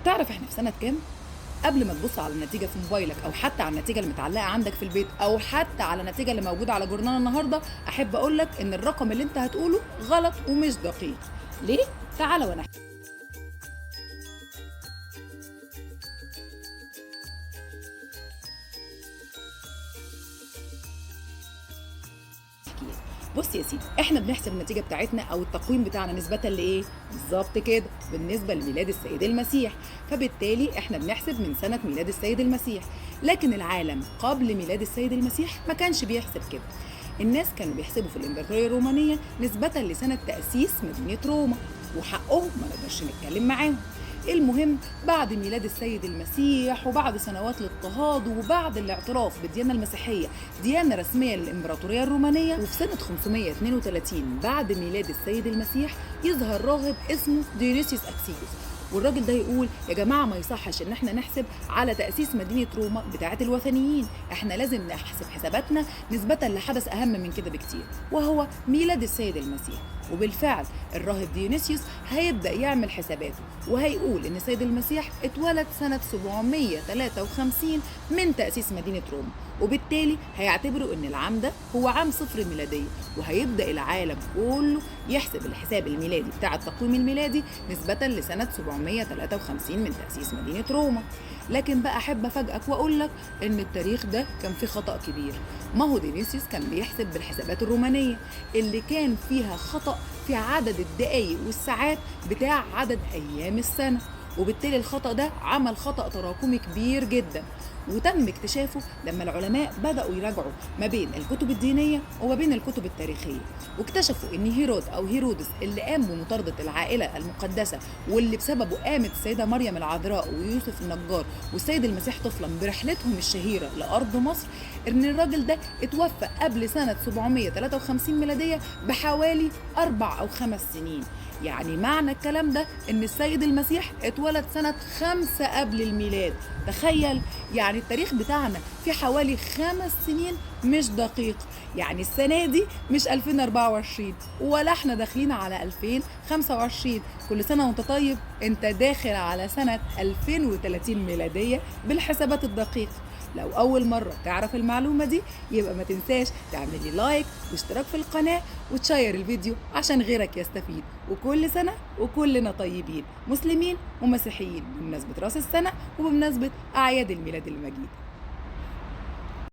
تعرف احنا في سنة كام؟ قبل ما تبص على النتيجة في موبايلك أو حتى على النتيجة اللي متعلقة عندك في البيت أو حتى على النتيجة اللي موجودة على جورنال النهاردة، أحب أقولك إن الرقم اللي أنت هتقوله غلط ومش دقيق. ليه؟ تعال وأنا أحكي لك. بص يا سيدي، احنا بنحسب النتيجة بتاعتنا أو التقويم بتاعنا نسبة لإيه؟ بالظبط كده، بالنسبة لميلاد السيد المسيح، فبالتالي احنا بنحسب من سنة ميلاد السيد المسيح، لكن العالم قبل ميلاد السيد المسيح ما كانش بيحسب كده. الناس كانوا بيحسبوا في الإمبراطورية الرومانية نسبة لسنة تأسيس مدينة روما، وحقهم ما نقدرش نتكلم معاهم. المهم، بعد ميلاد السيد المسيح وبعد سنوات الاضطهاد وبعد الاعتراف بالديانة المسيحية ديانة رسمية للإمبراطورية الرومانية، وفي سنة 532 بعد ميلاد السيد المسيح يظهر راهب اسمه ديونيسيوس أكسيوس، والراجل ده يقول يا جماعة ما يصحش ان احنا نحسب على تأسيس مدينة روما بتاعة الوثنيين، احنا لازم نحسب حساباتنا نسبة لحدث اهم من كده بكتير، وهو ميلاد السيد المسيح. وبالفعل الراهب ديونيسيوس هيبدأ يعمل حساباته وهيقول ان السيد المسيح اتولد سنة 753 من تأسيس مدينة روما، وبالتالي هيعتبروا ان العام ده هو عام صفر الميلادية، وهيبدأ العالم كله يحسب الحساب الميلادي بتاع التقويم الميلادي نسبة لسنة 753 من تأسيس مدينة روما. لكن بقى أحب أفاجئك وأقول لك إن التاريخ ده كان فيه خطأ كبير. ما هو دينيسيوس كان بيحسب بالحسابات الرومانية اللي كان فيها خطأ في عدد الدقايق والساعات بتاع عدد أيام السنة، وبالتالي الخطأ ده عمل خطأ تراكمي كبير جدا، وتم اكتشافه لما العلماء بدأوا يراجعوا ما بين الكتب الدينية وما بين الكتب التاريخية، واكتشفوا ان هيرود او هيرودس اللي قام بمطاردة العائلة المقدسة واللي بسببه قامت السيدة مريم العذراء ويوسف النجار والسيد المسيح طفلا برحلتهم الشهيرة لأرض مصر، ان الراجل ده اتوفى قبل سنة 753 ميلادية بحوالي 4 أو 5 سنين. يعني معنى الكلام ده ان السيد المسيح اتولد سنة 5 قبل الميلاد. تخيل، يعني التاريخ بتاعنا في حوالي 5 سنين مش دقيق، يعني السنة دي مش 2024 ولا احنا داخلين على 2025. كل سنة وانت طيب، انت داخل على سنة 2030 ميلادية بالحسابات الدقيقة. لو أول مرة تعرف المعلومة دي يبقى ما تنساش تعمل لي لايك واشتراك في القناة وتشير الفيديو عشان غيرك يستفيد. وكل سنة وكلنا طيبين، مسلمين ومسيحيين، بمناسبة رأس السنة وبمناسبة أعياد الميلاد المجيد.